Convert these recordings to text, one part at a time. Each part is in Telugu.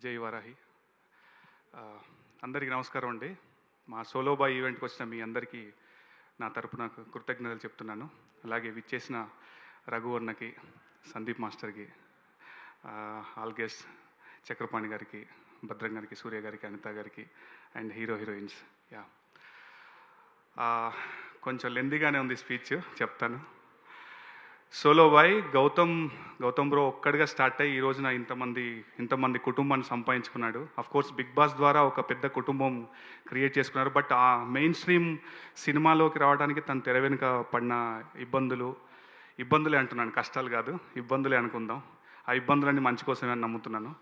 జై వారాహి. అందరికీ నమస్కారం అండి. మా సోలో బాయ్ ఈవెంట్కి వచ్చిన మీ అందరికీ నా తరపున కృతజ్ఞతలు చెప్తున్నాను. అలాగే విచ్చేసిన రఘువర్ణకి, సందీప్ మాస్టర్కి, ఆల్ గెస్ట్ చక్రపాణి గారికి, భద్రం గారికి, సూర్య గారికి, అనిత గారికి అండ్ హీరోయిన్స్. యా, కొంచెం లెందీగానే ఉంది స్పీచ్, చెప్తాను. సోలో బాయ్ గౌతమ్ బ్రో ఒక్కడిగా స్టార్ట్ అయ్యి ఈ రోజున ఇంతమంది కుటుంబాన్ని సంపాదించుకున్నాడు. కోర్స్ బిగ్ బాస్ ద్వారా ఒక పెద్ద కుటుంబం క్రియేట్ చేసుకున్నారు. బట్ ఆ మెయిన్ స్ట్రీమ్ సినిమాలోకి రావడానికి తను తెర వెనుక పడిన ఇబ్బందులే అంటున్నాను, కష్టాలు కాదు, ఇబ్బందులే అనుకుందాం. ఆ ఇబ్బందులన్నీ మంచి కోసమే అని నమ్ముతున్నాను.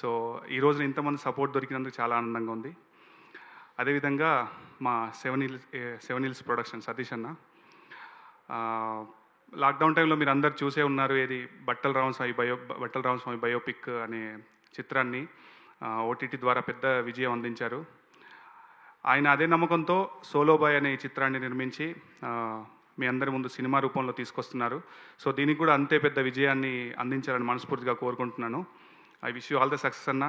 సో ఈ రోజున ఇంతమంది సపోర్ట్ దొరికినందుకు చాలా ఆనందంగా ఉంది. అదేవిధంగా మా సెవెన్ హిల్స్ ప్రొడక్షన్ సతీష్ అన్న, లాక్డౌన్ టైంలో మీరు అందరు చూసే ఉన్నారు, ఏది బట్టల రామస్వామి బయోపిక్ అనే చిత్రాన్ని ఓటీటీ ద్వారా పెద్ద విజయం అందించారు. ఆయన అదే నమ్మకంతో సోలో బాయ్ అనే చిత్రాన్ని నిర్మించి మీ అందరి ముందు సినిమా రూపంలో తీసుకొస్తున్నారు. సో దీనికి కూడా అంతే పెద్ద విజయాన్ని అందించాలని మనస్ఫూర్తిగా కోరుకుంటున్నాను. I wish you all the success అన్న.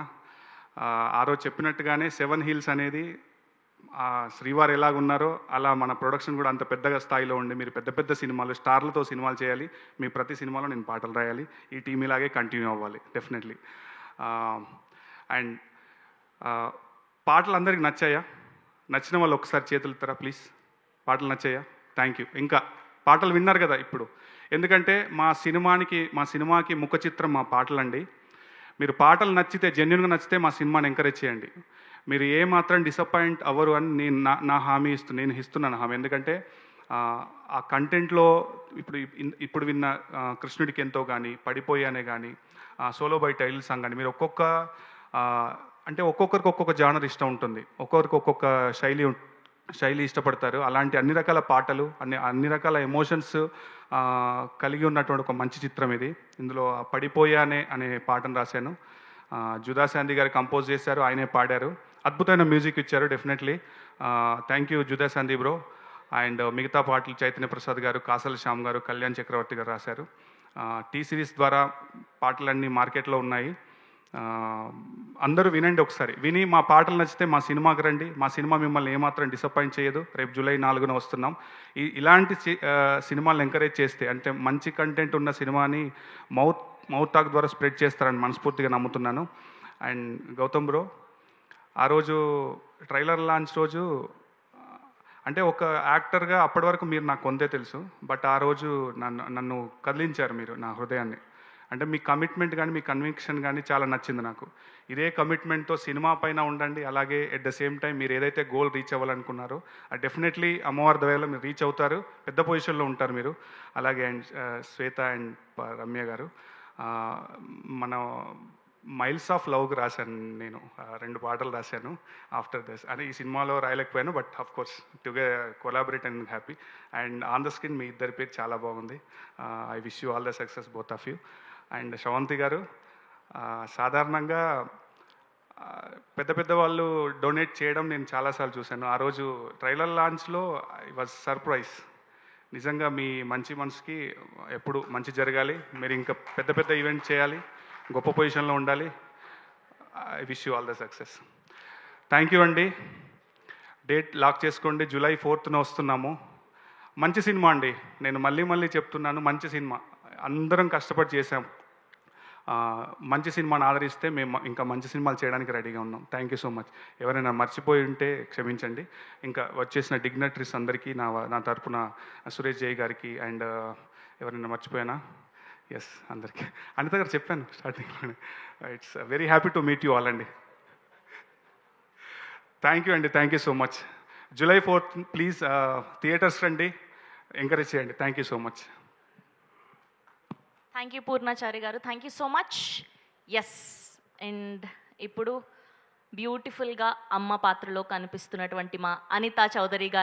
ఆ రోజు చెప్పినట్టుగానే 7 హిల్స్ అనేది శ్రీవారు ఎలాగున్నారో అలా మన ప్రొడక్షన్ కూడా అంత పెద్దగా స్థాయిలో ఉండి మీరు పెద్ద సినిమాలు, స్టార్లతో సినిమాలు చేయాలి. మీ ప్రతి సినిమాలో నేను పాటలు రాయాలి. ఈ టీం ఇలాగే కంటిన్యూ అవ్వాలి డెఫినెట్లీ. అండ్ పాటలు అందరికి నచ్చాయా? నచ్చిన వాళ్ళు ఒకసారి చేతులు ఎత్తారా ప్లీజ్? పాటలు నచ్చాయా? Thank you. ఇంకా పాటలు విన్నారు కదా ఇప్పుడు, ఎందుకంటే మా సినిమాకి ముఖ చిత్రం మా పాటలండి. మీరు పాటలు నచ్చితే, జెన్యున్గా నచ్చితే మా సినిమాని ఎంకరేజ్ చేయండి. మీరు ఏమాత్రం డిసప్పాయింట్ అవ్వరు అని నేను హామీ ఇస్తున్నాను హామీ. ఎందుకంటే ఆ కంటెంట్లో ఇప్పుడు విన్న కృష్ణుడికి ఎంతో కానీ, పడిపోయానే కానీ, సోలో బాయ్ టైటిల్ సాంగ్ కానీ, మీరు ఒక్కొక్కరికి ఒక్కొక్క జానర్ ఇష్టం ఉంటుంది, ఒక్కొక్కరికి ఒక్కొక్క శైలి ఇష్టపడతారు. అలాంటి అన్ని రకాల పాటలు, అన్ని రకాల ఎమోషన్స్ కలిగి ఉన్నటువంటి ఒక మంచి చిత్రం ఇది. ఇందులో పడిపోయానే అనే పాటను రాశాను. జుదా శాంతి గారు కంపోజ్ చేశారు, ఆయనే పాడారు, అద్భుతమైన మ్యూజిక్ ఇచ్చారు. Definitely thank you Judah Shanti bro. And మిగతా పాటలు చైతన్య ప్రసాద్ గారు, కాసల శ్యామ్ గారు, కళ్యాణ్ చక్రవర్తి గారు రాశారు. టీ సిరీస్ ద్వారా పాటలన్నీ మార్కెట్లో ఉన్నాయి. అందరూ వినండి, ఒకసారి విని మా పాటలు నచ్చితే మా సినిమాకి రండి. మా సినిమా మిమ్మల్ని ఏమాత్రం డిసప్పాయింట్ చేయదు. రేపు జూలై 4న వస్తున్నాం. ఇలాంటి సినిమాలను ఎంకరేజ్ చేస్తే, అంటే మంచి కంటెంట్ ఉన్న సినిమాని మౌత్ టాక్ ద్వారా స్ప్రెడ్ చేస్తారని మనస్ఫూర్తిగా నమ్ముతున్నాను. అండ్ గౌతమ్ బ్రో, ఆ రోజు ట్రైలర్ లాంచ్ రోజు, అంటే ఒక యాక్టర్గా అప్పటి వరకు మీరు నాకు కొంతే తెలుసు, బట్ ఆ రోజు నన్ను కదిలించారు మీరు, నా హృదయాన్ని. అంటే మీ కమిట్మెంట్ కానీ, మీ కన్విక్షన్ కానీ చాలా నచ్చింది నాకు. ఇదే కమిట్మెంట్తో సినిమా పైన ఉండండి. అలాగే ఎట్ ద సేమ్ టైం మీరు ఏదైతే గోల్ రీచ్ అవ్వాలనుకున్నారో డెఫినెట్లీ అమ్మవారి దయలో మీరు రీచ్ అవుతారు, పెద్ద పొజిషన్లో ఉంటారు మీరు. అలాగే అండ్ శ్వేత అండ్ రమ్య గారు, మన మైల్స్ ఆఫ్ లవ్కి రాశాను నేను 2 పాటలు రాశాను ఆఫ్టర్ దిస్. అంటే ఈ సినిమాలో రాయలేకపోయాను, but of course collaborate and happy. And on the screen మీ ఇద్దరి పేరు చాలా బాగుంది. I wish you all the success both of you. And Sravanthi గారు, సాధారణంగా పెద్ద వాళ్ళు డొనేట్ చేయడం నేను చాలాసార్లు చూశాను. ఆ రోజు ట్రైలర్ లాంచ్లో ఐ వాజ్ సర్ప్రైజ్. నిజంగా మీ మంచి మనసుకి ఎప్పుడు మంచి జరగాలి. మీరు ఇంకా పెద్ద ఈవెంట్ చేయాలి, గొప్ప పొజిషన్లో ఉండాలి. I wish you all the success. Thank you అండి. డేట్ లాక్ చేసుకోండి, జూలై 4న వస్తున్నాము. మంచి సినిమా అండి, నేను మళ్ళీ చెప్తున్నాను, మంచి సినిమా. అందరం కష్టపడి చేసాం. మంచి సినిమాని ఆదరిస్తే మేము ఇంకా మంచి సినిమాలు చేయడానికి రెడీగా ఉన్నాం. Thank you so much. ఎవరైనా మర్చిపోయి ఉంటే క్షమించండి. ఇంకా వచ్చేసిన డిగ్నటరీస్ అందరికీ నా తరపున, సురేష్ జై గారికి, అండ్ ఎవరైనా మర్చిపోయినా, ఎస్ అందరికీ. అనిత గారు చెప్పాను స్టార్టింగ్లోనే. It's very happy to meet you all అండి. థ్యాంక్ యూ అండి, thank you so much. July 4th please theatres రండి, ఎంకరేజ్ చేయండి. Thank you so much. Thank you Purnachari గారు, thank you so much. Yes, and ఇప్పుడు బ్యూటిఫుల్గా అమ్మ పాత్రలో కనిపిస్తున్నటువంటి మా అనితా చౌదరి గారు